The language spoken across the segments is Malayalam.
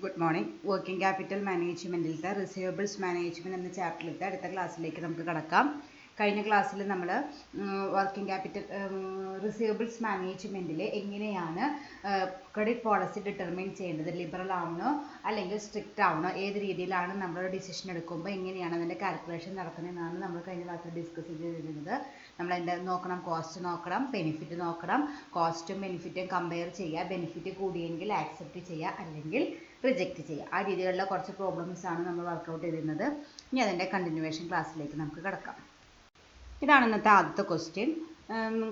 Good morning. വർക്കിംഗ് ക്യാപിറ്റൽ മാനേജ്മെൻറ്റിലത്തെ റിസീവബിൾസ് മാനേജ്മെൻറ്റ് എന്ന ചാപ്റ്ററിലത്തെ അടുത്ത ക്ലാസ്സിലേക്ക് നമുക്ക് കടക്കാം. കഴിഞ്ഞ ക്ലാസ്സിൽ നമ്മൾ വർക്കിംഗ് ക്യാപിറ്റൽ റിസീവബിൾസ് മാനേജ്മെൻറ്റിൽ എങ്ങനെയാണ് ക്രെഡിറ്റ് പോളിസി ഡിറ്റർമിൻ ചെയ്യേണ്ടത്, ലിബറൽ ആവണോ അല്ലെങ്കിൽ സ്ട്രിക്റ്റ് ആവണോ, ഏത് രീതിയിലാണ് നമ്മളൊരു ഡിസിഷൻ എടുക്കുമ്പോൾ എങ്ങനെയാണ് അതിൻ്റെ കാൽക്കുലേഷൻ നടത്തുന്നതെന്നാണ് നമ്മൾ കഴിഞ്ഞ ക്ലാസ്സിൽ ഡിസ്കസ് ചെയ്തിരുന്നത്. നമ്മൾ എന്താ നോക്കണം, കോസ്റ്റ് നോക്കണം, ബെനിഫിറ്റ് നോക്കണം, കോസ്റ്റും ബെനിഫിറ്റും കമ്പയർ ചെയ്യുക, ബെനിഫിറ്റ് കൂടിയെങ്കിൽ ആക്സെപ്റ്റ് ചെയ്യുക അല്ലെങ്കിൽ റിജക്റ്റ് ചെയ്യുക. ആ രീതിയിലുള്ള കുറച്ച് പ്രോബ്ലംസ് ആണ് നമ്മൾ വർക്കൗട്ട് ചെയ്തിരുന്നത്. ഇനി അതിൻ്റെ കണ്ടിന്യൂവേഷൻ ക്ലാസ്സിലേക്ക് നമുക്ക് കിടക്കാം. ഇതാണ് ഇന്നത്തെ ആദ്യത്തെ ക്വസ്റ്റ്യൻ.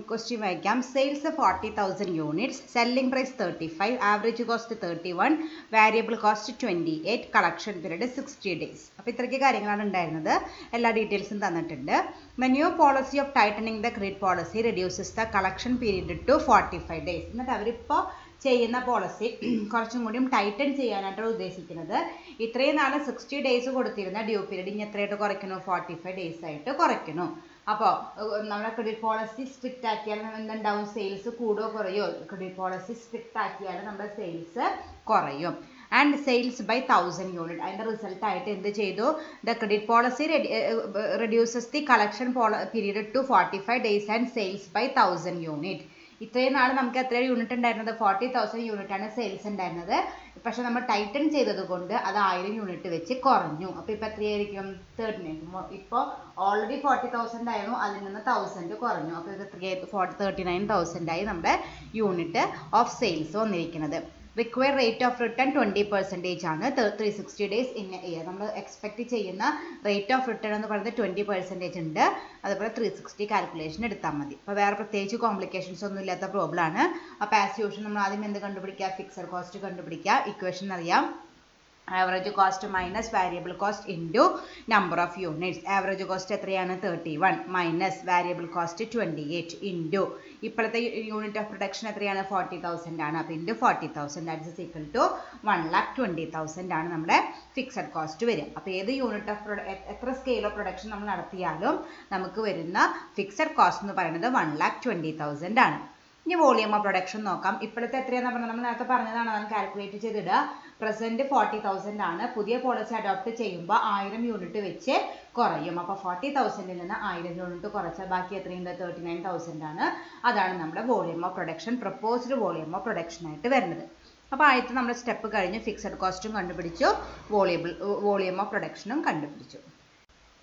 ക്വസ്റ്റ്യൻ വായിക്കാം. Sales 40,000 units, selling price 35, average cost 31, variable cost 28, collection period 60 days. അപ്പോൾ ഇത്രയ്ക്ക് കാര്യങ്ങളാണ് ഉണ്ടായിരുന്നത്. എല്ലാ ഡീറ്റെയിൽസും തന്നിട്ടുണ്ട്. The new policy of tightening the credit policy reduces the collection period to 45 days. എന്നിട്ട് അവരിപ്പോൾ ചെയ്യുന്ന പോളിസി കുറച്ചും കൂടിയും ടൈറ്റൻ ചെയ്യാനായിട്ടാണ് ഉദ്ദേശിക്കുന്നത്. ഇത്രയും നാളെ 60 days കൊടുത്തിരുന്ന ഡ്യൂ പീരീഡ് ഇനി എത്രയായിട്ട് കുറയ്ക്കുന്നു? 45 days ആയിട്ട് കുറയ്ക്കുന്നു. അപ്പോൾ നമ്മുടെ ക്രെഡിറ്റ് പോളിസി സ്ട്രിക്റ്റ് ആക്കിയാൽ എന്തുണ്ടാവും? സെയിൽസ് കൂടുകയോ കുറയോ? ക്രെഡിറ്റ് പോളിസി സ്ട്രിക്റ്റ് ആക്കിയാൽ നമ്മുടെ സെയിൽസ് കുറയും. And sales by 1000 unit. അതിൻ്റെ റിസൾട്ടായിട്ട് എന്ത് ചെയ്തു? The credit policy reduces the collection period to 45 days and sales by 1000 unit. ഇത്രയും നാൾ നമുക്ക് എത്ര യൂണിറ്റ് ഉണ്ടായിരുന്നത്? 40,000 യൂണിറ്റാണ് സെയിൽസ് ഉണ്ടായിരുന്നത്. പക്ഷെ നമ്മൾ ടൈറ്റൻ ചെയ്തത് കൊണ്ട് അത് 1000 യൂണിറ്റ് വെച്ച് കുറഞ്ഞു. അപ്പോൾ ഇപ്പോൾ എത്രയായിരിക്കും? 39. ഇപ്പോൾ ഓൾറെഡി 40,000 ആയിരുന്നു, അതിൽ നിന്ന് 1000 കുറഞ്ഞു. അപ്പോൾ ഇത് എത്രയായി? 39,000 ആയി നമ്മുടെ യൂണിറ്റ് ഓഫ് സെയിൽസ് വന്നിരിക്കുന്നത്. റിക്വയർഡ് റേറ്റ് ഓഫ് റിട്ടേൺ 20% ആണ്. 360 days ഇൻ എ ഇയർ. നമ്മൾ എക്സ്പെക്ട് ചെയ്യുന്ന റേറ്റ് ഓഫ് റിട്ടേൺ എന്ന് പറയുന്നത് 20% ഉണ്ട്. അതുപോലെ 360 കാൽക്കുലേഷൻ എടുത്താൽ മതി. അപ്പോൾ വേറെ പ്രത്യേകിച്ച് കോംപ്ലിക്കേഷൻസ് ഒന്നും ഇല്ലാത്ത പ്രോബ്ലം ആണ്. അപ്പോൾ ആസ് യൂഷ്വൽ നമ്മൾ ആദ്യം എന്ത് കണ്ടുപിടിക്കുക? ഫിക്സഡ് കോസ്റ്റ് കണ്ടുപിടിക്കുക. ഇക്വേഷൻ അറിയാം. Average cost minus variable cost into number of units. Average cost എത്രയാണ്? 31 മൈനസ് വാരിയബിൾ കോസ്റ്റ് 28 ഇൻറ്റു ഇപ്പോഴത്തെ യൂണിറ്റ് ഓഫ് പ്രൊഡക്ഷൻ എത്രയാണ്? 40,000 ആണ്. അപ്പോൾ into 40,000 that is equal to 1,20,000 ആണ് നമ്മുടെ ഫിക്സഡ് കോസ്റ്റ് വരിക. അപ്പോൾ ഏത് യൂണിറ്റ് ഓഫ് എത്ര സ്കെയിൽ ഓഫ് പ്രൊഡക്ഷൻ നമ്മൾ നടത്തിയാലും നമുക്ക് വരുന്ന ഫിക്സഡ് കോസ്റ്റ് എന്ന് പറയുന്നത് 1,20,000 ആണ്. ഇനി വോളിയം ഓഫ് പ്രൊഡക്ഷൻ നോക്കാം. ഇപ്പോഴത്തെ എത്രയാണെന്ന് പറഞ്ഞാൽ നമ്മൾ നേരത്തെ പറഞ്ഞതാണ്, അതാണ് കാൽക്കുലേറ്റ് ചെയ്തിടുക. പ്രസൻറ്റ് 40,000 ആണ്. പുതിയ പോളിസി അഡോപ്റ്റ് ചെയ്യുമ്പോൾ 1000 യൂണിറ്റ് വെച്ച് കുറയും. അപ്പോൾ 40,000-ൽ നിന്ന് 1000 യൂണിറ്റ് കുറച്ചാൽ ബാക്കി എത്രയുണ്ട്? 39,000 ആണ്. അതാണ് നമ്മുടെ volume of production, proposed volume of production ആയിട്ട് വരുന്നത്. അപ്പോൾ ആദ്യത്തെ നമ്മുടെ സ്റ്റെപ്പ് കഴിഞ്ഞ് ഫിക്സഡ് കോസ്റ്റും കണ്ടുപിടിച്ചു, വോളിയം ഓഫ് പ്രൊഡക്ഷനും കണ്ടുപിടിച്ചു.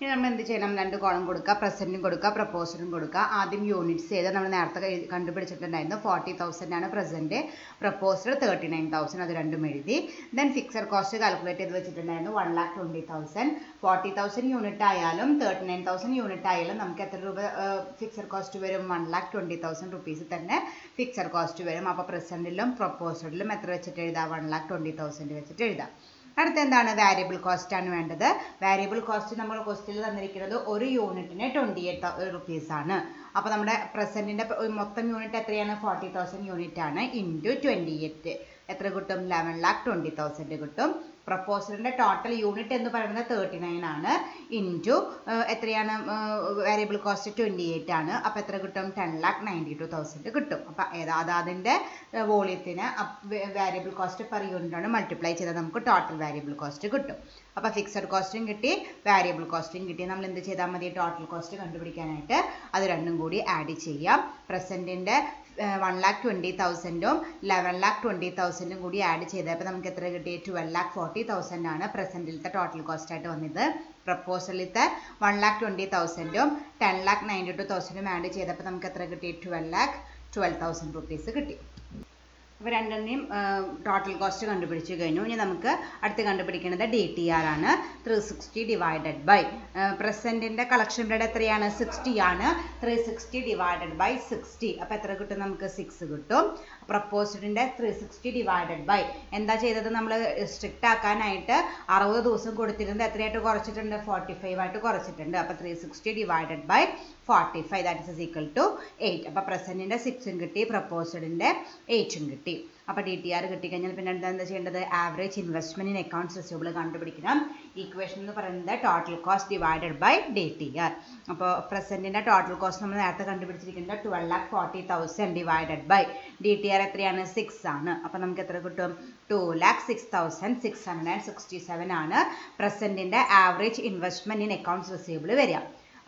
ഇനി നമ്മൾ എന്ത് ചെയ്യണം? 2 കോളം കൊടുക്കുക, പ്രസൻറ്റും കൊടുക്കുക, പ്രപ്പോസലും കൊടുക്കുക. ആദ്യം യൂണിറ്റ്സ് ചെയ്ത് നമ്മൾ നേരത്തെ കണ്ടുപിടിച്ചിട്ടുണ്ടായിരുന്നു. 40,000 ആണ് പ്രസൻറ്റ്, പ്രപ്പോസൽ 39,000, അത് രണ്ടും എഴുതി. ദെൻ ഫിക്സഡ് കോസ്റ്റ് കാൽക്കുലേറ്റ് ചെയ്ത് വെച്ചിട്ടുണ്ടായിരുന്നു 1,20,000. 40,000 യൂണിറ്റ് ആയാലും 39,000 യൂണിറ്റ് ആയാലും നമുക്ക് എത്ര രൂപ ഫിക്സഡ് കോസ്റ്റ് വരും? 1,20,000 റുപ്പീസ് തന്നെ ഫിക്സഡ് കോസ്റ്റ് വരും. അപ്പോൾ പ്രസൻറ്റിലും പ്രപ്പോസലിലും എത്ര വെച്ചിട്ട് എഴുതാം? 1,20,000 വെച്ചിട്ട് എഴുതാം. അടുത്ത എന്താണ്? വാരിയബിൾ കോസ്റ്റ് ആണ് വേണ്ടത്. വാരിയബിൾ കോസ്റ്റ് നമ്മൾ ക്വസ്റ്റ്യനിൽ തന്നിരിക്കുന്നത് ഒരു യൂണിറ്റിന് 28 റുപ്പീസ് ആണ്. അപ്പോൾ നമ്മുടെ പ്രസൻറ്റിൻ്റെ മൊത്തം യൂണിറ്റ് എത്രയാണ്? 40,000 യൂണിറ്റ് ആണ്. ഇൻറ്റു 28 എത്ര കിട്ടും? 11,20,000 കിട്ടും. പ്രപ്പോസലിൻ്റെ ടോട്ടൽ യൂണിറ്റ് എന്ന് പറയുന്നത് 39 ആണ്. ഇൻറ്റു എത്രയാണ്? വാരിയബിൾ കോസ്റ്റ് 28 ആണ്. അപ്പോൾ എത്ര കിട്ടും? 10,92,000 കിട്ടും. അപ്പോൾ അതിൻ്റെ വോളിയത്തിന് വാരിയബിൾ കോസ്റ്റ് പെർ യൂണിറ്റ് ആണ് മൾട്ടിപ്ലൈ ചെയ്താൽ നമുക്ക് ടോട്ടൽ വാരിയബിൾ കോസ്റ്റ് കിട്ടും. അപ്പോൾ ഫിക്സഡ് കോസ്റ്റും കിട്ടി, വാരിയബിൾ കോസ്റ്റും കിട്ടി. നമ്മൾ എന്ത് ചെയ്താൽ മതി? ടോട്ടൽ കോസ്റ്റ് കണ്ടുപിടിക്കാനായിട്ട് അത് രണ്ടും കൂടി ആഡ് ചെയ്യാം. പ്രസൻറ്റിൻ്റെ 1,20,000-ഉം 11,20,000-ഉം കൂടി ആഡ് ചെയ്തപ്പോൾ നമുക്ക് എത്ര കിട്ടി? 12,40,000 ആണ് പ്രസൻറ്റിലത്തെ ടോട്ടൽ കോസ്റ്റ് ആയിട്ട് വന്നത്. പ്രപ്പോസലിലത്തെ 1,20,000-ഉം 10,92,000-ഉം ആഡ് ചെയ്തപ്പോൾ നമുക്ക് എത്ര കിട്ടി? 12,12,000 റുപ്പീസ് കിട്ടി. അപ്പോൾ രണ്ടിനെയും ടോട്ടൽ കോസ്റ്റ് കണ്ടുപിടിച്ച് കഴിഞ്ഞു. ഇനി നമുക്ക് അടുത്ത് കണ്ടുപിടിക്കുന്നത് DTR ആണ്. 360 ഡിവൈഡഡ് ബൈ പ്രസൻറ്റിൻ്റെ കളക്ഷൻ പീരീഡ് എത്രയാണ്? 60 ആണ്. 360 ഡിവൈഡഡ് ബൈ 60. അപ്പോൾ എത്ര കിട്ടും? നമുക്ക് 6 കിട്ടും. പ്രപ്പോസ്ഡിൻ്റെ 360 ഡിവൈഡഡ് ബൈ എന്താ ചെയ്തത്? നമ്മൾ സ്ട്രിക്റ്റ് ആക്കാനായിട്ട് 60 ദിവസം കൊടുത്തിരുന്നത് എത്രയായിട്ട് കുറച്ചിട്ടുണ്ട്? 45 ആയിട്ട് കുറച്ചിട്ടുണ്ട്. അപ്പോൾ 360 divided by 45 that is equal to 8. അപ്പോൾ പ്രസൻറ്റിൻ്റെ 6ഉം കിട്ടി, പ്രപ്പോസ്ഡിൻ്റെ 8ഉം കിട്ടി. അപ്പോൾ DTR കിട്ടിക്കഴിഞ്ഞാൽ പിന്നെ എന്താ ചെയ്യേണ്ടത്? Average investment in accounts receivable കണ്ടുപിടിക്കണം. ഈക്വേഷൻ എന്ന് പറയുന്നത് total cost divided by DTR. അപ്പോൾ പ്രസന്റിന്റെ ടോട്ടൽ കോസ്റ്റ് നമ്മൾ നേരത്തെ കണ്ടുപിടിച്ചിരിക്കുന്നത് 12,40,000 ഡിവൈഡഡ് ബൈ DTR എത്രയാണ്? 6 ആണ്. അപ്പോൾ നമുക്ക് എത്ര കിട്ടും? 2,06,667 ആണ് പ്രസന്റിന്റെ average investment in accounts receivable വരിക.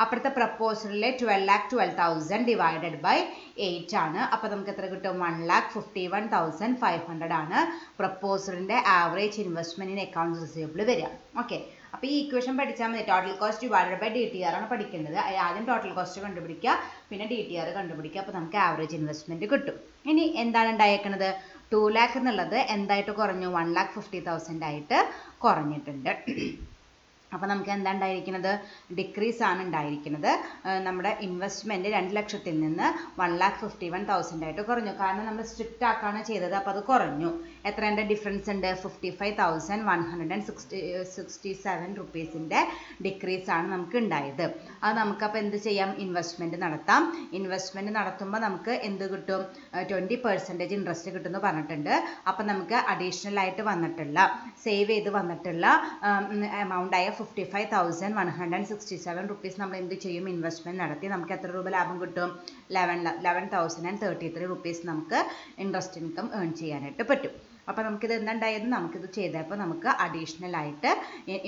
അപ്പുറത്തെ പ്രപ്പോസലിലെ 12,12,000 ഡിവൈഡഡ് ബൈ 8 ആണ്. അപ്പോൾ നമുക്ക് എത്ര കിട്ടും? 1,51,500 ആണ് പ്രപ്പോസലിന്റെ average investment in accounts receivable വരിക. ഓക്കെ, അപ്പോൾ ഈ ഇക്വേഷൻ പഠിച്ചാൽ മതി. Total cost divided by DTR ആണ് പഠിക്കേണ്ടത്. ആദ്യം ടോട്ടൽ കോസ്റ്റ് കണ്ടുപിടിക്കുക, പിന്നെ DTR കണ്ടുപിടിക്കുക. അപ്പോൾ നമുക്ക് ആവറേജ് ഇൻവെസ്റ്റ്മെന്റ് കിട്ടും. ഇനി എന്താണ് ഉണ്ടായേക്കുന്നത്? 2 lakh എന്നുള്ളത് എന്തായിട്ട് കുറഞ്ഞു? 1,50,000 ആയിട്ട് കുറഞ്ഞിട്ടുണ്ട്. അപ്പോൾ നമുക്ക് എന്താ ഉണ്ടായിരിക്കുന്നത്? ഡിക്രീസ് ആണ് ഉണ്ടായിരിക്കുന്നത്. നമ്മുടെ ഇൻവെസ്റ്റ്മെൻറ്റ് 2 ലക്ഷത്തിൽ നിന്ന് 1,51,000 ആയിട്ട് കുറഞ്ഞു. കാരണം നമ്മൾ സ്ട്രിക്റ്റ് ആക്കാണ് ചെയ്തത്, അപ്പോൾ അത് കുറഞ്ഞു. എത്രേൻ്റെ ഡിഫറൻസ് ഉണ്ട്? 55,167 റുപ്പീസിൻ്റെ ഡിക്രീസ് ആണ് നമുക്ക് ഉണ്ടായത്. അത് നമുക്കപ്പോൾ എന്ത് ചെയ്യാം? ഇൻവെസ്റ്റ്മെൻറ്റ് നടത്താം. ഇൻവെസ്റ്റ്മെൻറ്റ് നടത്തുമ്പോൾ നമുക്ക് എന്ത് കിട്ടും? 20% ഇൻട്രസ്റ്റ് കിട്ടുമെന്ന് പറഞ്ഞിട്ടുണ്ട്. അപ്പോൾ നമുക്ക് അഡീഷണൽ ആയിട്ട് വന്നിട്ടുള്ള സേവ് ചെയ്ത് വന്നിട്ടുള്ള എമൗണ്ട് ആയ 55,167 റുപ്പീസ് നമ്മൾ എന്ത് ചെയ്യും? ഇൻവെസ്റ്റ്മെൻറ്റ് നടത്തി നമുക്ക് എത്ര രൂപ ലാഭം കിട്ടും? 11,033 റുപ്പീസ് നമുക്ക് ഇൻട്രസ്റ്റ് ഇൻകം ഏൺ ചെയ്യാനായിട്ട് പറ്റും. അപ്പോൾ നമുക്കിത് എന്തുണ്ടായത്? നമുക്കിത് ചെയ്തപ്പോൾ നമുക്ക് അഡീഷണൽ ആയിട്ട്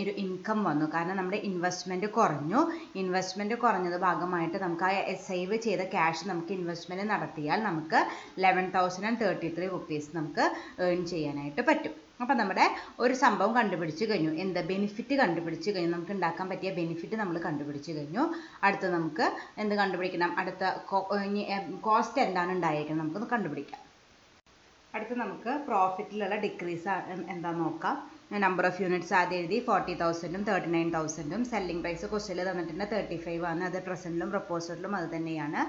ഒരു ഇൻകം വന്നു. കാരണം നമ്മുടെ ഇൻവെസ്റ്റ്മെൻറ്റ് കുറഞ്ഞു. ഇൻവെസ്റ്റ്മെൻറ്റ് കുറഞ്ഞത് ഭാഗമായിട്ട് നമുക്ക് ആ സേവ് ചെയ്ത ക്യാഷ് നമുക്ക് ഇൻവെസ്റ്റ്മെൻറ്റ് നടത്തിയാൽ നമുക്ക് 11,033 റുപ്പീസ് നമുക്ക് ഏൺ ചെയ്യാനായിട്ട് പറ്റും. അപ്പോൾ നമ്മുടെ ഒരു സംഭവം കണ്ടുപിടിച്ച് കഴിഞ്ഞു. എന്ത്? ബെനിഫിറ്റ് കണ്ടുപിടിച്ച് കഴിഞ്ഞു. നമുക്ക് ഉണ്ടാക്കാൻ പറ്റിയ ബെനിഫിറ്റ് നമ്മൾ കണ്ടുപിടിച്ച് കഴിഞ്ഞു. അടുത്ത് നമുക്ക് എന്ത് കണ്ടുപിടിക്കണം? അടുത്ത കോസ്റ്റ് എന്താണ് ഉണ്ടായിരിക്കുന്നത് നമുക്കൊന്ന് കണ്ടുപിടിക്കാം. അടുത്ത് നമുക്ക് പ്രോഫിറ്റിലുള്ള ഡിക്രീസ് എന്താണെന്ന് നോക്കാം. നമ്പർ ഓഫ് യൂണിറ്റ്സ് ആദ്യം എഴുതി 40,000ഉം 39,000ഉം. സെല്ലിംഗ് പ്രൈസ് ക്വസ്റ്റ്യനിൽ തന്നിട്ടുണ്ട് 35 ആണ്. അത് പ്രസന്റിലും പ്രപ്പോസലിലും അത് തന്നെയാണ്.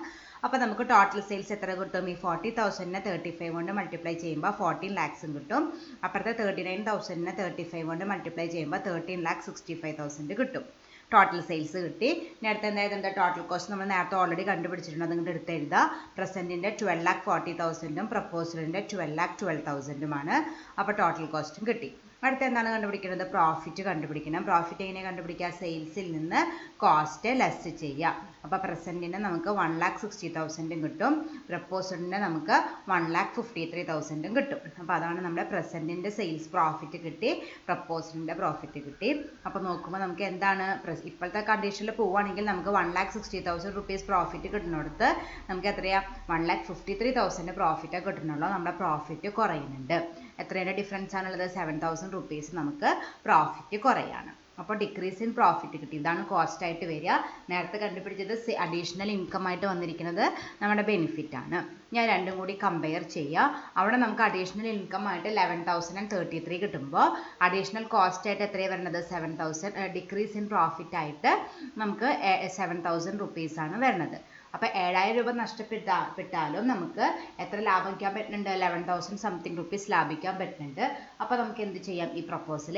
അപ്പോൾ നമുക്ക് ടോട്ടൽ സെയിൽസ് എത്ര കിട്ടും? ഈ 40,000നെ 35 കൊണ്ട് മൾട്ടിപ്ലൈ ചെയ്യുമ്പോൾ 14 lakhs കിട്ടും. അപ്പുറത്തെ 39,000നെ 35 കൊണ്ട് മൾട്ടിപ്ലൈ ചെയ്യുമ്പോൾ 13,65,000 കിട്ടും. ടോട്ടൽ സെയിൽസ് കിട്ടി. ഇനി അടുത്ത എന്താ? ടോട്ടൽ കോസ്റ്റ് നമ്മൾ നേരത്തെ ഓൾറെഡി കണ്ടുപിടിച്ചിട്ടുണ്ട്. അതുകൊണ്ട് എടുത്ത് എഴുതാം. പ്രസന്റിൻ്റെ 12,40,000ഉം പ്രപ്പോസലിൻ്റെ 12,12,000ഉമാണ്. അപ്പോൾ ടോട്ടൽ കോസ്റ്റും കിട്ടി. അടുത്ത എന്താണ് കണ്ടുപിടിക്കുന്നത്? പ്രോഫിറ്റ് കണ്ടുപിടിക്കണം. പ്രോഫിറ്റ് എങ്ങനെ കണ്ടുപിടിക്കുക? സെയിൽസിൽ നിന്ന് കോസ്റ്റ് ലെസ് ചെയ്യുക. അപ്പോൾ പ്രസന്റിന് നമുക്ക് 1,60,000 കിട്ടും. പ്രപ്പോസലിന് നമുക്ക് 1,53,000 കിട്ടും. അപ്പോൾ അതാണ് നമ്മുടെ പ്രസന്റിൻ്റെ സെയിൽസ് പ്രോഫിറ്റ് കിട്ടി, പ്രപ്പോസലിൻ്റെ പ്രോഫിറ്റ് കിട്ടി. അപ്പോൾ നോക്കുമ്പോൾ നമുക്ക് എന്താണ്? ഇപ്പോഴത്തെ കണ്ടീഷനിൽ പോവുകയാണെങ്കിൽ നമുക്ക് 1,60,000 റുപ്പീസ് പ്രോഫിറ്റ് കിട്ടുന്നിടത്ത് നമുക്ക് എത്രയാ? 1,53,000 പ്രോഫിറ്റാണ് കിട്ടുന്നുള്ളൂ. നമ്മുടെ പ്രോഫിറ്റ് കുറയുന്നുണ്ട്. എത്രയുടെ ഡിഫറൻസ് ആണുള്ളത്? 7,000 റുപ്പീസ് നമുക്ക് പ്രോഫിറ്റ് കുറയാണ്. അപ്പോൾ ഡിക്രീസ് ഇൻ പ്രോഫിറ്റ് കിട്ടി. ഇതാണ് കോസ്റ്റ് ആയിട്ട് വരിക. നേരത്തെ കണ്ടുപിടിച്ചത് അഡീഷണൽ ഇൻകം ആയിട്ട് വന്നിരിക്കുന്നത് നമ്മുടെ ബെനിഫിറ്റ് ആണ്. ഞാൻ രണ്ടും കൂടി കമ്പയർ ചെയ്യുക. അവിടെ നമുക്ക് അഡീഷണൽ ഇൻകം ആയിട്ട് 11,033 കിട്ടുമ്പോൾ അഡീഷണൽ കോസ്റ്റ് ആയിട്ട് എത്രയാണ് വരുന്നത്? 7,000. ഡിക്രീസ് ഇൻ പ്രോഫിറ്റ് ആയിട്ട് നമുക്ക് 7,000 റുപ്പീസ് ആണ് വരുന്നത്. അപ്പോൾ 7,000 രൂപ നഷ്ടപ്പെട്ടാലും നമുക്ക് എത്ര ലാഭിക്കാൻ പറ്റുന്നുണ്ട്? 11,000 സംതിങ് റുപ്പീസ് ലാഭിക്കാൻ പറ്റുന്നുണ്ട്. അപ്പോൾ നമുക്ക് എന്ത് ചെയ്യാം? ഈ പ്രപ്പോസൽ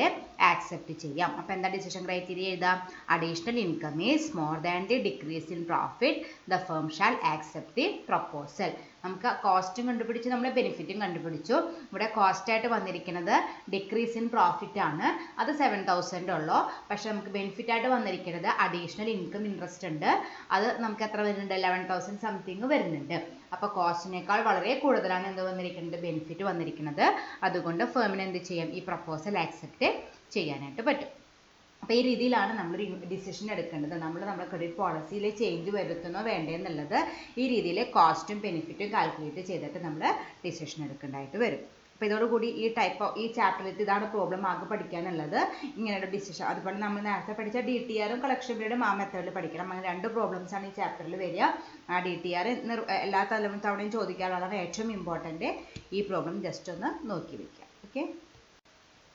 ആക്സെപ്റ്റ് ചെയ്യാം. അപ്പോൾ എന്താ ഡിസിഷൻ ക്രൈറ്റീരിയ എഴുതാം? Additional income is more than the decrease in profit. The firm shall accept the proposal. നമുക്ക് കോസ്റ്റും കണ്ടുപിടിച്ചു, നമ്മൾ ബെനിഫിറ്റും കണ്ടുപിടിച്ചു. ഇവിടെ കോസ്റ്റ് ആയിട്ട് വന്നിരിക്കുന്നത് ഡിക്രീസ് ഇൻ പ്രോഫിറ്റ് ആണ്. അത് 7,000 ഉള്ളൂ. പക്ഷെ നമുക്ക് ബെനിഫിറ്റ് ആയിട്ട് വന്നിരിക്കുന്നത് അഡീഷണൽ ഇൻകം ഇൻട്രസ്റ്റ് ഉണ്ട്. അത് നമുക്ക് എത്ര വരുന്നുണ്ട്? 11,000 സംതിങ് വരുന്നുണ്ട്. അപ്പോൾ കോസ്റ്റിനേക്കാൾ വളരെ കൂടുതലാണ് എന്ത് വന്നിരിക്കുന്നത്? ബെനിഫിറ്റ് വന്നിരിക്കുന്നത്. അതുകൊണ്ട് ഫേമിന് എന്ത് ചെയ്യാം? ഈ പ്രപ്പോസൽ ആക്സെപ്റ്റ് ചെയ്യാനായിട്ട് പറ്റും. അപ്പോൾ ഈ രീതിയിലാണ് നമ്മളൊരു ഡിസിഷൻ എടുക്കേണ്ടത്. നമ്മുടെ ക്രെഡിറ്റ് പോളിസിയിൽ ചേഞ്ച് വരുത്തുന്നോ വേണ്ടേ എന്നുള്ളത് ഈ രീതിയിൽ കോസ്റ്റും ബെനിഫിറ്റും കാൽക്കുലേറ്റ് ചെയ്തിട്ട് നമ്മൾ ഡിസിഷൻ എടുക്കേണ്ടതായിട്ട് വരും. അപ്പോൾ ഇതോടുകൂടി ഈ ചാപ്റ്ററിൽ ഇതാണ് പ്രോബ്ലം ആകെ പഠിക്കാനുള്ളത്. ഇങ്ങനെയുള്ള ഡിസിഷൻ. അതുപോലെ നമ്മൾ നേരത്തെ പഠിച്ച DTRും കളക്ഷൻ പീരീഡും ആ മെത്തേഡിൽ പഠിക്കണം. അങ്ങനെ 2 പ്രോബ്ലംസ് ആണ് ഈ ചാപ്റ്ററിൽ വരിക. DTR എല്ലാ തവണയും ചോദിക്കാനുള്ളതാണ് ഏറ്റവും ഇമ്പോർട്ടൻറ്റ്. ഈ പ്രോബ്ലം ജസ്റ്റ് ഒന്ന് നോക്കി വയ്ക്കുക. ഓക്കെ,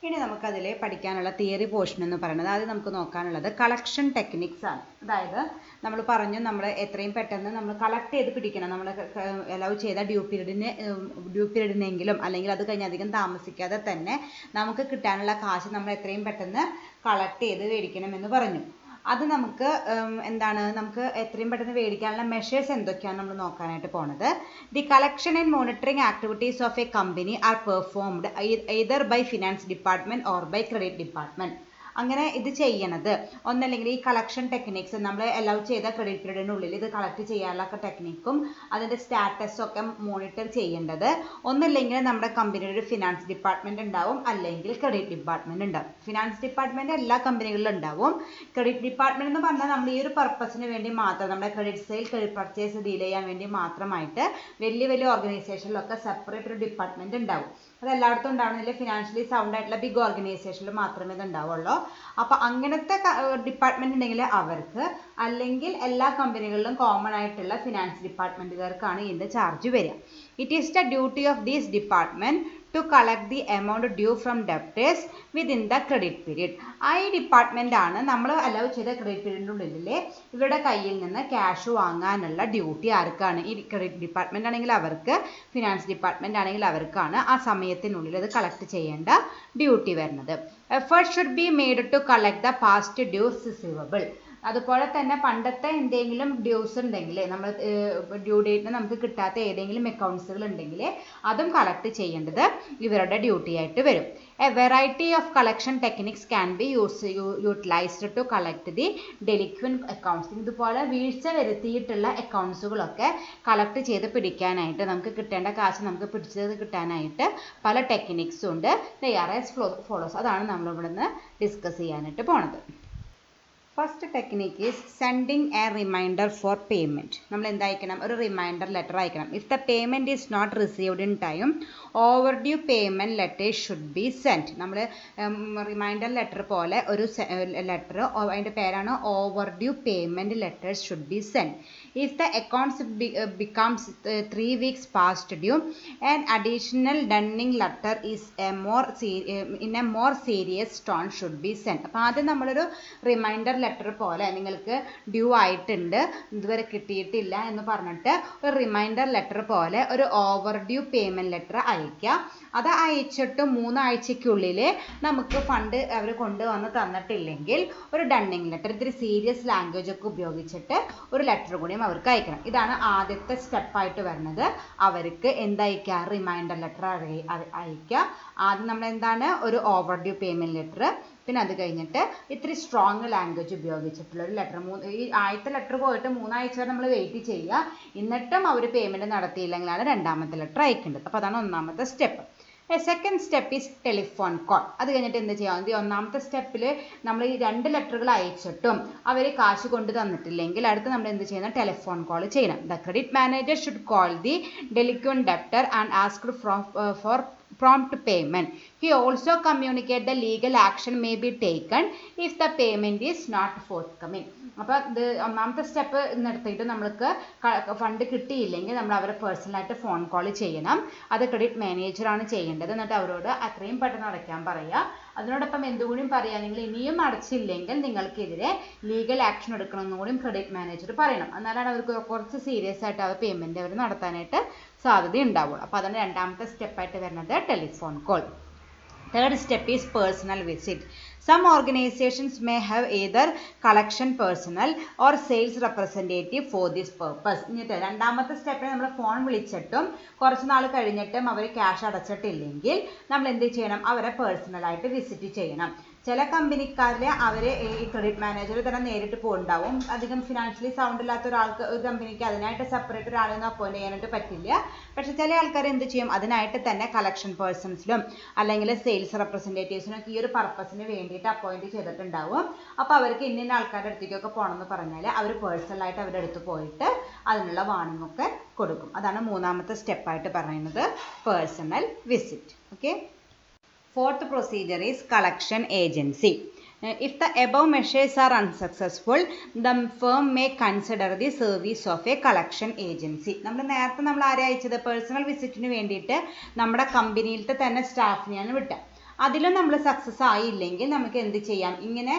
ഇനി നമുക്കതിൽ പഠിക്കാനുള്ള തിയറി പോർഷൻ എന്ന് പറയുന്നത് ആദ്യം നമുക്ക് നോക്കാനുള്ളത് കളക്ഷൻ ടെക്നിക്സ് ആണ്. അതായത് നമ്മൾ പറഞ്ഞു നമ്മൾ എത്രയും പെട്ടെന്ന് നമ്മൾ കളക്ട് ചെയ്ത് പിടിക്കണം. നമ്മൾ അലൗ ചെയ്ത ഡ്യൂ പീരീഡിനെങ്കിലും അല്ലെങ്കിൽ അത് കഴിഞ്ഞ് അധികം താമസിക്കാതെ തന്നെ നമുക്ക് കിട്ടാനുള്ള കാശ് നമ്മൾ എത്രയും പെട്ടെന്ന് കളക്ട് ചെയ്ത് മേടിക്കണം എന്ന് പറഞ്ഞു. അത് നമുക്ക് എന്താണ് നമുക്ക് എത്രയും പെട്ടെന്ന് മേടിക്കാനുള്ള മെഷേഴ്സ് എന്തൊക്കെയാണ് നമ്മൾ നോക്കാനായിട്ട് പോണത്. The collection and monitoring activities of A company are performed either by finance department or by credit department. അങ്ങനെ ഇത് ചെയ്യണത് ഒന്നല്ലെങ്കിൽ ഈ കളക്ഷൻ ടെക്നിക്സ് നമ്മൾ അലൗ ചെയ്ത ക്രെഡിറ്റ് പീരീഡിനുള്ളിൽ ഇത് കളക്ട് ചെയ്യാനുള്ള ടെക്നിക്കും അതിൻ്റെ സ്റ്റാറ്റസും ഒക്കെ മോണിറ്റർ ചെയ്യേണ്ടത് ഒന്നില്ലെങ്കിൽ നമ്മുടെ കമ്പനിയുടെ ഒരു ഫിനാൻസ് ഡിപ്പാർട്ട്മെന്റ് ഉണ്ടാവും, അല്ലെങ്കിൽ ക്രെഡിറ്റ് ഡിപ്പാർട്ട്മെന്റ് ഉണ്ടാവും. ഫിനാൻസ് ഡിപ്പാർട്ട്മെന്റ് എല്ലാ കമ്പനികളിലും ഉണ്ടാവും. ക്രെഡിറ്റ് ഡിപ്പാർട്ട്മെന്റ് എന്ന് പറഞ്ഞാൽ നമ്മൾ ഈ ഒരു പർപ്പസിന് വേണ്ടി മാത്രം, നമ്മുടെ credit sale credit purchase deal ചെയ്യാൻ വേണ്ടി മാത്രമായിട്ട് വലിയ വലിയ ഓർഗനൈസേഷനിലൊക്കെ സെപ്പറേറ്റ് ഒരു ഡിപ്പാർട്ട്മെന്റ് ഉണ്ടാവും. അത് എല്ലായിടത്തും ഉണ്ടാവുന്നില്ല. ഫിനാൻഷ്യലി സൗണ്ട് ആയിട്ടുള്ള ബിഗ് ഓർഗനൈസേഷനിൽ മാത്രമേ ഇത് ഉണ്ടാവുള്ളൂ. അപ്പോൾ അങ്ങനത്തെ ഡിപ്പാർട്ട്മെന്റ് ഉണ്ടെങ്കിൽ അവർക്ക്, അല്ലെങ്കിൽ എല്ലാ കമ്പനികളിലും കോമൺ ആയിട്ടുള്ള ഫിനാൻസ് ഡിപ്പാർട്ട്മെന്റുകാർക്കാണ് ഇതിന്റെ ചാർജ് വരിക. It is the duty of these department to collect the amount due from debtors within the credit period. ആ ഈ ഡിപ്പാർട്ട്മെന്റ് ആണ് നമ്മൾ അലൗ ചെയ്ത ക്രെഡിറ്റ് പീരീഡിൻ്റെ ഉള്ളിൽ ഇവരുടെ കയ്യിൽ നിന്ന് ക്യാഷ് വാങ്ങാനുള്ള ഡ്യൂട്ടി ആർക്കാണ്? ഈ ക്രെഡിറ്റ് ഡിപ്പാർട്ട്മെന്റ് ആണെങ്കിൽ അവർക്ക്, ഫിനാൻസ് ഡിപ്പാർട്ട്മെന്റ് ആണെങ്കിൽ അവർക്കാണ് ആ സമയത്തിനുള്ളിൽ അത് കളക്ട് ചെയ്യേണ്ട ഡ്യൂട്ടി വരുന്നത്. Effort should be made to collect the past dues receivable. അതുപോലെ തന്നെ പണ്ടത്തെ എന്തെങ്കിലും ഡ്യൂസ് ഉണ്ടെങ്കിൽ, നമ്മൾ ഡ്യൂ ഡേറ്റിന് നമുക്ക് കിട്ടാത്ത ഏതെങ്കിലും അക്കൗണ്ട്സുകൾ ഉണ്ടെങ്കിൽ അതും കളക്ട് ചെയ്യേണ്ടത് ഇവരുടെ ഡ്യൂട്ടി ആയിട്ട് വരും. A variety of collection techniques can be utilised to collect the delinquent accounts. ഇതുപോലെ വീഴ്ച വരുത്തിയിട്ടുള്ള അക്കൗണ്ട്സുകളൊക്കെ കളക്ട് ചെയ്ത് പിടിക്കാനായിട്ട്, നമുക്ക് കിട്ടേണ്ട കാശ് നമുക്ക് പിടിച്ചത് കിട്ടാനായിട്ട് പല ടെക്നിക്സും ഉണ്ട്. ARS ഫോളോസ്. അതാണ് നമ്മൾ ഇവിടുന്ന് ഡിസ്കസ് ചെയ്യാനായിട്ട് പോണത്. First technique is sending a reminder for payment. നമ്മൾ എന്തായിരിക്കണം? ഒരു റിമൈൻഡർ ലെറ്റർ അയക്കണം. If the payment is not received in time, overdue payment letters should be send. നമ്മൾ റിമൈൻഡർ ലെറ്റർ പോലെ ഒരു ലെറ്റർ, അതിൻ്റെ പേരാണ് overdue payment letters should be send. If the accounts becomes 3 weeks past due, an additional dunning letter is in a more serious tone should be sent. അപ്പോൾ ആദ്യം നമ്മളൊരു റിമൈൻഡർ ലെറ്റർ പോലെ, നിങ്ങൾക്ക് ഡ്യൂ ആയിട്ടുണ്ട് ഇതുവരെ കിട്ടിയിട്ടില്ല എന്ന് പറഞ്ഞിട്ട് ഒരു റിമൈൻഡർ ലെറ്റർ പോലെ ഒരു ഓവർ ഡ്യൂ പേയ്മെൻറ്റ് ലെറ്റർ അയക്കുക. അത് അയച്ചിട്ട് 3 ആഴ്ചയ്ക്കുള്ളിൽ നമുക്ക് ഫണ്ട് അവർ കൊണ്ടുവന്ന് തന്നിട്ടില്ലെങ്കിൽ ഒരു ഡണ്ണിങ് ലെറ്റർ, ഇത്തിരി സീരിയസ് ലാംഗ്വേജ് ഒക്കെ ഉപയോഗിച്ചിട്ട് ഒരു ലെറ്റർ കൂടി അവർക്ക് അയക്കണം. ഇതാണ് ആദ്യത്തെ സ്റ്റെപ്പായിട്ട് വരുന്നത്. അവർക്ക് എന്തയക്കുക? റിമൈൻഡർ ലെറ്റർ അയക്കുക. ആദ്യം നമ്മൾ എന്താണ്? ഒരു ഓവർ ഡ്യൂ പേയ്മെൻറ്റ് ലെറ്റർ. പിന്നെ അത് കഴിഞ്ഞിട്ട് ഇത്തിരി സ്ട്രോങ് ലാംഗ്വേജ് ഉപയോഗിച്ചിട്ടുള്ള ഒരു ലെറ്റർ. ഈ ആദ്യത്തെ ലെറ്റർ പോയിട്ട് 3 ആഴ്ച വരെ നമ്മൾ വെയിറ്റ് ചെയ്യുക. എന്നിട്ടും അവർ പേയ്മെൻറ്റ് നടത്തിയില്ലെങ്കിലാണ് രണ്ടാമത്തെ ലെറ്റർ അയക്കേണ്ടത്. അപ്പോൾ അതാണ് ഒന്നാമത്തെ step. Second step is telephone call. അത് കഴിഞ്ഞിട്ട് എന്ത് ചെയ്യാം? ഒന്നാമത്തെ സ്റ്റെപ്പിൽ നമ്മൾ ഈ 2 ലെറ്ററുകൾ അയച്ചിട്ടും അവർ കാശ് കൊണ്ട് തന്നിട്ടില്ലെങ്കിൽ അടുത്ത് നമ്മൾ എന്ത് ചെയ്യണം? ടെലിഫോൺ കോൾ ചെയ്യണം. The credit manager should call the ഡെലിക്വൻറ്റ് debtor and asked four prompt payment. He also communicate the legal action may be taken if the payment is not forthcoming. അപ്പോൾ ഇത് ഒന്നാമത്തെ സ്റ്റെപ്പ് നിർത്തിയിട്ട് നമ്മൾക്ക് ഫണ്ട് കിട്ടിയില്ലെങ്കിൽ നമ്മൾ അവരെ പേഴ്സണലായിട്ട് ഫോൺ കോൾ ചെയ്യണം. അത് ക്രെഡിറ്റ് മാനേജറാണ് ചെയ്യേണ്ടത്. എന്നിട്ട് അവരോട് അത്രയും പെട്ടെന്ന് അടയ്ക്കാൻ പറയുക. അതിനോടൊപ്പം എന്തുകൂടിയും പറയുക, നിങ്ങൾ ഇനിയും അടച്ചില്ലെങ്കിൽ നിങ്ങൾക്കെതിരെ ലീഗൽ ആക്ഷൻ എടുക്കണമെന്നും കൂടിയും ക്രെഡിറ്റ് മാനേജർ പറയണം. എന്നാലാണ് അവർക്ക് കുറച്ച് സീരിയസ് ആയിട്ട് അവർ പേയ്മെൻറ്റ് അവർ നടത്താനായിട്ട് സാധ്യത ഉണ്ടാവുള്ളൂ. അപ്പോൾ അതാണ് രണ്ടാമത്തെ സ്റ്റെപ്പായിട്ട് വരുന്നത് telephone call. Third step is personal visit. Some organizations may have either collection personnel or sales representative for this purpose. എന്നിട്ട് രണ്ടാമത്തെ സ്റ്റെപ്പിൽ നമ്മൾ ഫോൺ വിളിച്ചിട്ടും കുറച്ച് നാൾ കഴിഞ്ഞിട്ടും അവർ ക്യാഷ് അടച്ചിട്ടില്ലെങ്കിൽ നമ്മൾ എന്ത് ചെയ്യണം? അവരെ പേഴ്സണലായിട്ട് വിസിറ്റ് ചെയ്യണം. ചില കമ്പനിക്കാരിൽ അവർ ഈ ക്രെഡിറ്റ് മാനേജർ തന്നെ നേരിട്ട് പോകുന്നുണ്ടാവും. അധികം ഫിനാൻഷ്യലി സൗണ്ട് ഇല്ലാത്ത ഒരാൾക്ക്, ഒരു കമ്പനിക്ക് അതിനായിട്ട് സെപ്പറേറ്റ് ഒരാളെയൊന്നും അപ്പോയിൻറ്റ് ചെയ്യാനായിട്ട് പറ്റില്ല. പക്ഷേ ചില ആൾക്കാർ എന്ത് ചെയ്യും? അതിനായിട്ട് തന്നെ കളക്ഷൻ പേഴ്സൺസിലും അല്ലെങ്കിൽ സെയിൽസ് റെപ്രസെൻറ്റേറ്റീവ്സിനും ഒക്കെ ഈ ഒരു പർപ്പസിന് വേണ്ടിയിട്ട് അപ്പോയിൻറ്റ് ചെയ്തിട്ടുണ്ടാവും. അപ്പോൾ അവർക്ക് ഇന്ന ആൾക്കാരുടെ അടുത്തേക്കൊക്കെ പോകണമെന്ന് പറഞ്ഞാൽ അവർ പേഴ്സണലായിട്ട് അവരുടെ അടുത്ത് പോയിട്ട് അതിനുള്ള വാണിംഗ് ഒക്കെ കൊടുക്കും. അതാണ് മൂന്നാമത്തെ സ്റ്റെപ്പായിട്ട് പറയുന്നത്, personal visit. Okay. Fourth procedure is collection agency. If the above measures are unsuccessful, the firm may consider the service of a collection agency. നമ്മൾ ആരെ അയച്ചത്? പേഴ്സണൽ വിസിറ്റിന് വേണ്ടിയിട്ട് നമ്മുടെ കമ്പനിയിലത്തെ തന്നെ സ്റ്റാഫിനെയാണ് വിട്ടത്. അതിലും നമ്മൾ സക്സസ് ആയില്ലെങ്കിൽ നമുക്ക് എന്ത് ചെയ്യാം, ഇങ്ങനെ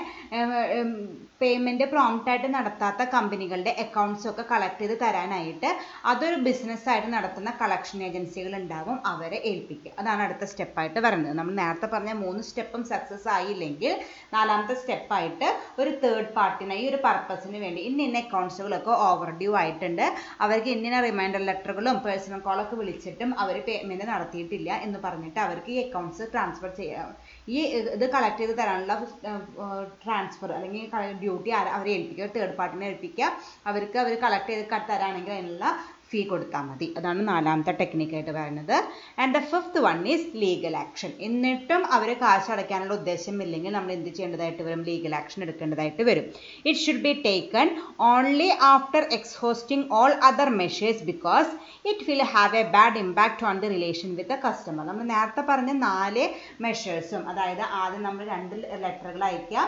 പേയ്മെൻറ്റ് പ്രോംപ്റ്റായിട്ട് നടത്താത്ത കമ്പനികളുടെ അക്കൗണ്ട്സ് ഒക്കെ കളക്ട് ചെയ്ത് തരാനായിട്ട് അതൊരു ബിസിനസ്സായിട്ട് നടത്തുന്ന കളക്ഷൻ ഏജൻസികൾ ഉണ്ടാവും, അവരെ ഏൽപ്പിക്കുക. അതാണ് അടുത്ത സ്റ്റെപ്പായിട്ട് വരുന്നത്. നമ്മൾ നേരത്തെ പറഞ്ഞ 3 സ്റ്റെപ്പും സക്സസ് ആയില്ലെങ്കിൽ 4ാമത്തെ സ്റ്റെപ്പായിട്ട് ഒരു തേർഡ് പാർട്ടിനെ ഈ ഒരു പർപ്പസിന് വേണ്ടി ഇന്ന അക്കൗണ്ട്സുകളൊക്കെ ഓവർ ഡ്യൂ ആയിട്ടുണ്ട്, അവർക്ക് ഇന്ന റിമൈൻഡർ ലെറ്ററുകളും പേഴ്സണൽ കോളൊക്കെ വിളിച്ചിട്ടും അവർ പേയ്മെൻറ്റ് നടത്തിയിട്ടില്ല എന്ന് പറഞ്ഞിട്ട് അവർക്ക് ഈ അക്കൗണ്ട്സ് ട്രാൻസ്ഫർ ചെയ്യാം, ഈ ഇത് കളക്ട് ചെയ്ത് തരാനുള്ള ട്രാൻസ്ഫർ അല്ലെങ്കിൽ ഡ്യൂട്ടി അവരെ ഏൽപ്പിക്കുക, തേർഡ് പാർട്ടിനെ ഏൽപ്പിക്കുക. അവർക്ക് അവർ കളക്ട് ചെയ്ത് തരാണെങ്കിൽ അതിനുള്ള ഫീ കൊടുത്താൽ മതി. അതാണ് 4ാമത്തെ ടെക്നിക്കായിട്ട് പറയുന്നത്. And the 5th one is legal action. എന്നിട്ടും അവർ കാശ് അടയ്ക്കാനുള്ള ഉദ്ദേശമില്ലെങ്കിൽ നമ്മൾ എന്ത് ചെയ്യേണ്ടതായിട്ട് വരും, ലീഗൽ ആക്ഷൻ എടുക്കേണ്ടതായിട്ട് വരും. It should be taken only after exhausting all other measures because it will have a bad impact on the relation with the customer. നമ്മൾ നേരത്തെ പറഞ്ഞ 4 മെഷേഴ്സും, അതായത് ആദ്യം നമ്മൾ 2 ലെറ്ററുകൾ അയക്കുക,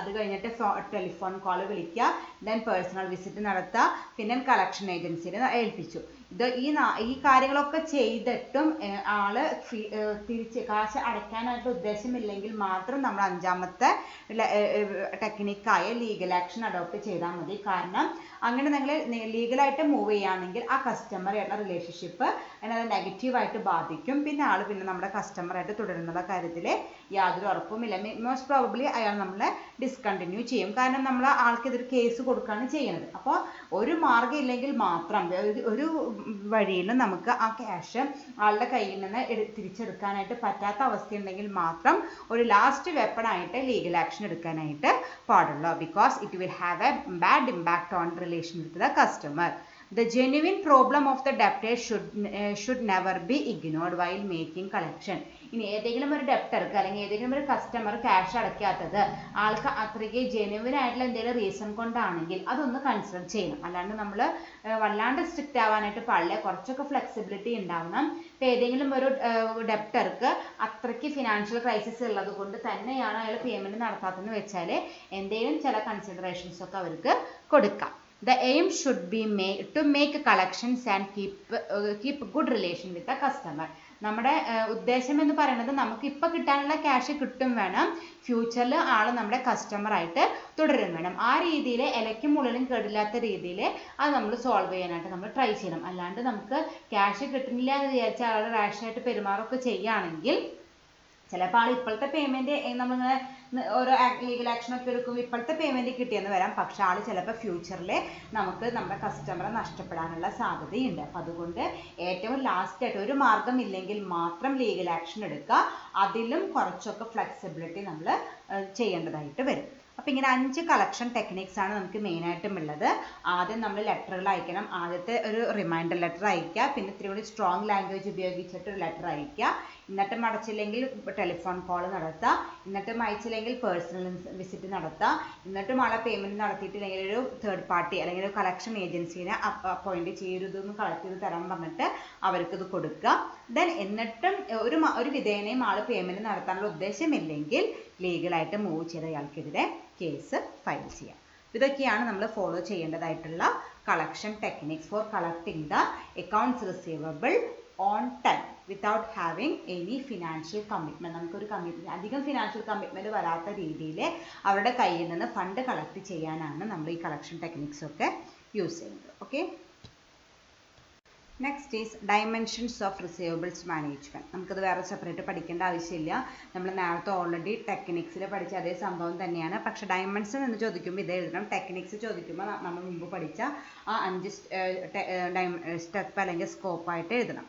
അത് കഴിഞ്ഞിട്ട് ടെലിഫോൺ കോൾ വിളിക്കുക, ദെൻ പേഴ്സണൽ വിസിറ്റ് നടത്തുക, പിന്നെ കളക്ഷൻ ഏജൻസിനെ ഏൽപ്പിച്ചു. ഈ കാര്യങ്ങളൊക്കെ ചെയ്തിട്ടും ആള് തിരിച്ച് കാശ് അടയ്ക്കാനായിട്ട് ഉദ്ദേശമില്ലെങ്കിൽ മാത്രം നമ്മൾ 5ാമത്തെ ടെക്നിക്കായ ലീഗൽ ആക്ഷൻ അഡോപ്റ്റ് ചെയ്താൽ മതി. കാരണം അങ്ങനെ നിങ്ങൾ ലീഗലായിട്ട് മൂവ് ചെയ്യുകയാണെങ്കിൽ ആ കസ്റ്റമറായിട്ടുള്ള റിലേഷൻഷിപ്പ് അത് നെഗറ്റീവായിട്ട് ബാധിക്കും. പിന്നെ നമ്മുടെ കസ്റ്റമറായിട്ട് തുടരുന്നുള്ള കാര്യത്തിൽ യാതൊരു ഉറപ്പുമില്ല. മോസ്റ്റ് പ്രോബബ്ലി അയാൾ നമ്മളെ ഡിസ്കണ്ടിന്യൂ ചെയ്യും. കാരണം നമ്മൾ ആൾക്കെതിരെ കേസ് കൊടുക്കുകയാണ് ചെയ്യുന്നത്. അപ്പോൾ ഒരു മാർഗ്ഗം ഇല്ലെങ്കിൽ മാത്രം, ഒരു വഴിയിലും നമുക്ക് ആ ക്യാഷ് ആളുടെ കയ്യിൽ നിന്ന് തിരിച്ചെടുക്കാനായിട്ട് പറ്റാത്ത അവസ്ഥയുണ്ടെങ്കിൽ മാത്രം ഒരു ലാസ്റ്റ് വെപ്പൺ ആയിട്ട് ലീഗൽ ആക്ഷൻ എടുക്കാനായിട്ട് പാടുള്ളൂ. Because it will have a bad impact on relation with the customer. The genuine problem of the debtor should never be ignored while making collection. ഇനി ഏതെങ്കിലും ഒരു ഡെപ്റ്റർക്ക് അല്ലെങ്കിൽ ഏതെങ്കിലും ഒരു കസ്റ്റമർ ക്യാഷ് അടയ്ക്കാത്തത് ആൾക്ക് അത്രയ്ക്ക് ജെന്യുവിൻ ആയിട്ടുള്ള എന്തെങ്കിലും റീസൺ കൊണ്ടാണെങ്കിൽ അതൊന്ന് കൺസിഡർ ചെയ്യണം. അല്ലാണ്ട് നമ്മൾ വല്ലാണ്ട് സ്ട്രിക്റ്റ് ആവാനായിട്ട് പാടില്ല. കുറച്ചൊക്കെ ഫ്ലെക്സിബിലിറ്റി ഉണ്ടാവണം. ഇപ്പോൾ ഏതെങ്കിലും ഒരു ഡെപ്റ്റർക്ക് അത്രയ്ക്ക് ഫിനാൻഷ്യൽ ക്രൈസിസ് ഉള്ളത് കൊണ്ട് തന്നെയാണ് അയാൾ പേയ്മെൻറ്റ് നടത്താത്തതെന്ന് വെച്ചാൽ എന്തെങ്കിലും ചില കൺസിഡറേഷൻസ് ഒക്കെ അവർക്ക് കൊടുക്കാം. The aim should be to make collections and keep good relation with the customer. നമ്മുടെ ഉദ്ദേശം എന്ന് പറയുന്നത് നമുക്ക് ഇപ്പോൾ കിട്ടാനുള്ള ക്യാഷ് കിട്ടും വേണം, ഫ്യൂച്ചറിൽ ആൾ നമ്മുടെ കസ്റ്റമറായിട്ട് തുടരും വേണം. ആ രീതിയിൽ ഇലയ്ക്കും മുള്ളിലും കേടില്ലാത്ത രീതിയിൽ അത് നമ്മൾ സോൾവ് ചെയ്യാനായിട്ട് നമ്മൾ ട്രൈ ചെയ്യണം. അല്ലാണ്ട് നമുക്ക് ക്യാഷ് കിട്ടുന്നില്ല എന്ന് വിചാരിച്ചാൽ ആൾ റാഷായിട്ട് പെരുമാറൊക്കെ ചെയ്യുകയാണെങ്കിൽ ചിലപ്പോൾ ആൾ ഇപ്പോഴത്തെ പേയ്മെൻറ്റ് നമ്മളിങ്ങനെ ഓരോ ലീഗൽ ആക്ഷനൊക്കെ എടുക്കുമ്പോൾ ഇപ്പോഴത്തെ പേയ്മെൻറ്റ് കിട്ടിയെന്ന് വരാം, പക്ഷെ ആൾ ചിലപ്പോൾ ഫ്യൂച്ചറിൽ നമുക്ക് നമ്മുടെ കസ്റ്റമറെ നഷ്ടപ്പെടാനുള്ള സാധ്യതയുണ്ട്. അപ്പം അതുകൊണ്ട് ഏറ്റവും ലാസ്റ്റായിട്ട് ഒരു മാർഗ്ഗം ഇല്ലെങ്കിൽ മാത്രം ലീഗൽ ആക്ഷൻ എടുക്കുക. അതിലും കുറച്ചൊക്കെ ഫ്ലെക്സിബിലിറ്റി നമ്മൾ ചെയ്യേണ്ടതായിട്ട് വരും. അപ്പോൾ ഇങ്ങനെ 5 കളക്ഷൻ ടെക്നിക്സ് ആണ് നമുക്ക് മെയിനായിട്ടും ഉള്ളത്. ആദ്യം നമ്മൾ ലെറ്ററുകൾ അയക്കണം. ആദ്യത്തെ ഒരു റിമൈൻഡർ ലെറ്റർ അയക്കുക, പിന്നെ ഇത്തിരി കൂടി സ്ട്രോങ് ലാംഗ്വേജ് ഉപയോഗിച്ചിട്ട് ഒരു ലെറ്റർ അയക്കുക. എന്നിട്ടും അടച്ചില്ലെങ്കിൽ ടെലിഫോൺ കോൾ നടത്തുക. എന്നിട്ടും അയച്ചില്ലെങ്കിൽ പേഴ്സണൽ വിസിറ്റ് നടത്തുക. എന്നിട്ടും ആളെ പേയ്മെൻറ്റ് നടത്തിയിട്ടില്ലെങ്കിൽ ഒരു തേർഡ് പാർട്ടി അല്ലെങ്കിൽ ഒരു കളക്ഷൻ ഏജൻസീനെ അപ്പോയിൻറ്റ് ചെയ്തൊന്ന് കളക്ട് ചെയ്ത് തരാൻ പറഞ്ഞിട്ട് അവർക്കിത് കൊടുക്കുക. ദെൻ എന്നിട്ടും ഒരു വിധേനയും ആൾ പേയ്മെൻറ്റ് നടത്താനുള്ള ഉദ്ദേശമില്ലെങ്കിൽ ലീഗലായിട്ട് മൂവ് ചെയ്ത അയാൾക്കെതിരെ കേസ് ഫയൽ ചെയ്യാം. ഇതൊക്കെയാണ് നമ്മൾ ഫോളോ ചെയ്യേണ്ടതായിട്ടുള്ള collection techniques for collecting the accounts receivable on time without having any financial commitment. നമുക്കൊരു അധികം ഫിനാൻഷ്യൽ കമ്മിറ്റ്മെൻറ്റ് വരാത്ത രീതിയിൽ അവരുടെ കയ്യിൽ നിന്ന് ഫണ്ട് കളക്ട് ചെയ്യാനാണ് നമ്മൾ ഈ കളക്ഷൻ ടെക്നിക്സ് ഒക്കെ യൂസ് ചെയ്യുന്നത്. Okay, next is dimensions of receivables management. നമുക്കത് വേറെ സെപ്പറേറ്റ് പഠിക്കേണ്ട ആവശ്യമില്ല. നമ്മൾ നേരത്തെ ഓൾറെഡി ടെക്നിക്സിൽ പഠിച്ച അതേ സംഭവം തന്നെയാണ്. പക്ഷേ ഡയമെൻഷൻ എന്ന് ചോദിക്കുമ്പോൾ ഇത് എഴുതണം. ടെക്നിക്സ് ചോദിക്കുമ്പോൾ നമ്മൾ മുമ്പ് പഠിച്ച ആ 5 സ്റ്റെപ്പ് അല്ലെങ്കിൽ സ്കോപ്പായിട്ട് എഴുതണം.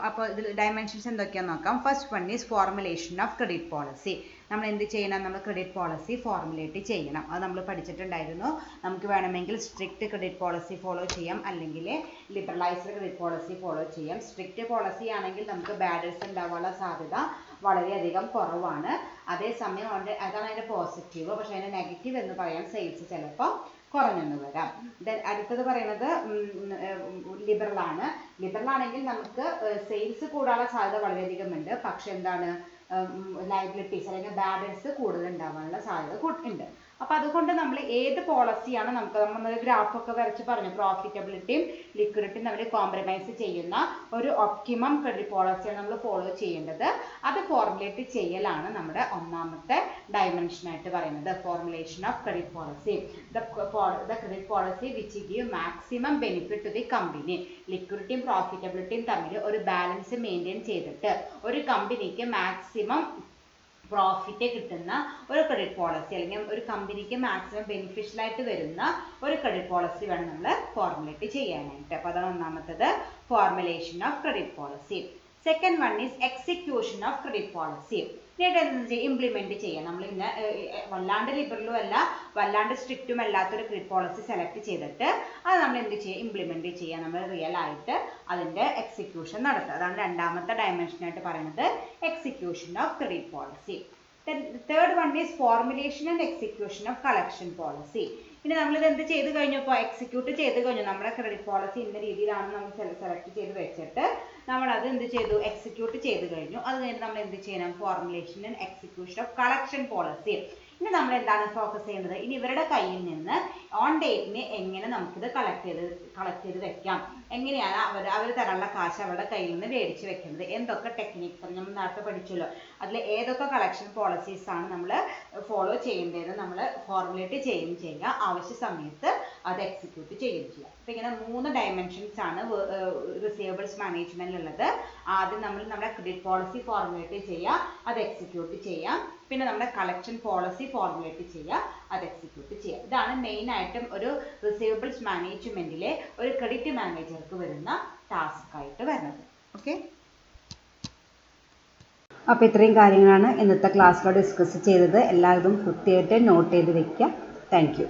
അപ്പോൾ ഇതിൽ ഡയമെൻഷൻസ് എന്തൊക്കെയാണെന്ന് നോക്കാം. First one is formulation of credit policy. നമ്മൾ എന്ത് ചെയ്യണം, നമ്മൾ ക്രെഡിറ്റ് പോളിസി ഫോർമുലേറ്റ് ചെയ്യണം. അത് നമ്മൾ പഠിച്ചിട്ടുണ്ടായിരുന്നു. നമുക്ക് വേണമെങ്കിൽ സ്ട്രിക്റ്റ് ക്രെഡിറ്റ് പോളിസി ഫോളോ ചെയ്യാം, അല്ലെങ്കിൽ ലിബറലൈസ്ഡ് ക്രെഡിറ്റ് പോളിസി ഫോളോ ചെയ്യാം. സ്ട്രിക്റ്റ് പോളിസി ആണെങ്കിൽ നമുക്ക് ബാഡേഴ്സ് ഉണ്ടാവാനുള്ള സാധ്യത വളരെയധികം കുറവാണ്. അതേസമയം അതാണ് അതിൻ്റെ പോസിറ്റീവ്. പക്ഷേ അതിൻ്റെ നെഗറ്റീവ് എന്ന് പറയാൻ സെയിൽസ് ചിലപ്പോൾ കുറഞ്ഞെന്ന് വരാം. ദെൻ അടുത്തത് പറയുന്നത് ലിബറലാണ്. ലിബറലാണെങ്കിൽ നമുക്ക് സെയിൽസ് കൂടാനുള്ള സാധ്യത വളരെയധികം ഉണ്ട്. പക്ഷെ എന്താണ്, ലയബിലിറ്റീസ് അല്ലെങ്കിൽ ബാഡൻസ് കൂടുതൽ ഉണ്ടാവാനുള്ള സാധ്യത ഉണ്ട്. അപ്പോൾ അതുകൊണ്ട് നമ്മൾ ഏത് പോളിസിയാണ് നമ്മൾ ഗ്രാഫൊക്കെ വരച്ച് പറഞ്ഞു, പ്രോഫിറ്റബിലിറ്റിയും ലിക്വിഡിറ്റിയും നമ്മൾ കോംപ്രമൈസ് ചെയ്യുന്ന ഒരു ഒപ്റ്റിമം ക്രെഡിറ്റ് പോളിസിയാണ് നമ്മൾ ഫോളോ ചെയ്യേണ്ടത്. അത് ഫോർമുലേറ്റ് ചെയ്യലാണ് നമ്മുടെ ഒന്നാമത്തെ ഡയമെൻഷനായിട്ട് പറയുന്നത്. Formulation of credit policy, the credit policy which give maximum benefit to the company. ലിക്വിഡിറ്റിയും പ്രോഫിറ്റബിലിറ്റിയും തമ്മിൽ ഒരു ബാലൻസ് മെയിൻറ്റെയിൻ ചെയ്തിട്ട് ഒരു കമ്പനിക്ക് മാക്സിമം പ്രോഫിറ്റ് കിട്ടുന്ന ഒരു ക്രെഡിറ്റ് പോളിസി, അല്ലെങ്കിൽ ഒരു കമ്പനിക്ക് മാക്സിമം ബെനിഫിഷ്യൽ ആയിട്ട് വരുന്ന ഒരു ക്രെഡിറ്റ് പോളിസി വേണം നമ്മൾ ഫോർമുലേറ്റ് ചെയ്യാനായിട്ട്. അപ്പോൾ അതാണ് ഒന്നാമത്തത്, formulation of credit policy. Second one is execution of credit policy. പിന്നീട് എന്താ ചെയ്യുക, ഇംപ്ലിമെൻറ്റ് ചെയ്യുക. നമ്മൾ ഇന്ന് വല്ലാണ്ട് ലിബറലും അല്ല വല്ലാണ്ട് സ്ട്രിക്റ്റും അല്ലാത്തൊരു ക്രെഡിറ്റ് പോളിസി സെലക്ട് ചെയ്തിട്ട് അത് നമ്മൾ എന്ത് ചെയ്യുക, ഇംപ്ലിമെൻറ്റ് ചെയ്യുക. നമ്മൾ റിയൽ ആയിട്ട് അതിൻ്റെ എക്സിക്യൂഷൻ നടത്തുക. അതാണ് രണ്ടാമത്തെ ഡയമെൻഷനായിട്ട് പറയുന്നത്, execution of credit policy. Third one is formulation and execution of collection policy. പിന്നെ നമ്മളിത് എന്ത് ചെയ്ത് കഴിഞ്ഞു, ഇപ്പോൾ എക്സിക്യൂട്ട് ചെയ്ത് കഴിഞ്ഞു. നമ്മുടെ ക്രെഡിറ്റ് പോളിസി ഇന്ന രീതിയിലാണ് നമ്മൾ സെലക്ട് ചെയ്ത് വെച്ചിട്ട് നമ്മളത് എന്ത് ചെയ്തു, എക്സിക്യൂട്ട് ചെയ്ത് കഴിഞ്ഞു. അത് കഴിഞ്ഞ് നമ്മൾ എന്ത് ചെയ്യണം, formulation and execution of collection policy. ഇനി നമ്മൾ എന്താണ് ഫോക്കസ് ചെയ്യുന്നത്, ഇനി ഇവരുടെ കയ്യിൽ നിന്ന് ഓൺ ഡേറ്റിന് എങ്ങനെ നമുക്കിത് കളക്ട് ചെയ്ത് വെക്കാം, എങ്ങനെയാണ് അവർ തരാനുള്ള കാശ് അവരുടെ കയ്യിൽ നിന്ന് മേടിച്ച് വെക്കുന്നത്, എന്തൊക്കെ ടെക്നിക്സ് നമ്മൾ നേരത്തെ പഠിച്ചല്ലോ, അതിൽ ഏതൊക്കെ കളക്ഷൻ പോളിസീസ് ആണ് നമ്മൾ ഫോളോ ചെയ്യേണ്ടത് നമ്മൾ ഫോർമുലേറ്റ് ചെയ്യുകയും ചെയ്യുക, ആവശ്യ സമയത്ത് അത് എക്സിക്യൂട്ട് ചെയ്യുകയും ചെയ്യുക. അപ്പോൾ ഇങ്ങനെ 3 ഡയമെൻഷൻസ് ആണ് റിസീവബിൾസ് മാനേജ്മെന്റിലുള്ളത്. ആദ്യം നമ്മൾ നമ്മുടെ ക്രെഡിറ്റ് പോളിസി ഫോർമുലേറ്റ് ചെയ്യുക, അത് എക്സിക്യൂട്ട് ചെയ്യാം. പിന്നെ നമ്മുടെ കളക്ഷൻ പോളിസി ഫോർമുലേറ്റ് ചെയ്യുക, അത് എക്സിക്യൂട്ട് ചെയ്യുക. ഇതാണ് മെയിൻ ആയിട്ടും ഒരു റിസീവബിൾസ് മാനേജ്മെന്റിലെ ഒരു ക്രെഡിറ്റ് മാനേജർക്ക് വരുന്ന ടാസ്ക് ആയിട്ട് വരുന്നത്. ഓക്കെ, അപ്പോൾ ഇത്രയും കാര്യങ്ങളാണ് ഇന്നത്തെ ക്ലാസ്സിലൂടെ ഡിസ്കസ് ചെയ്തത്. എല്ലാവരും കൃത്യമായിട്ട് നോട്ട് ചെയ്ത് വെക്കുക. Thank you.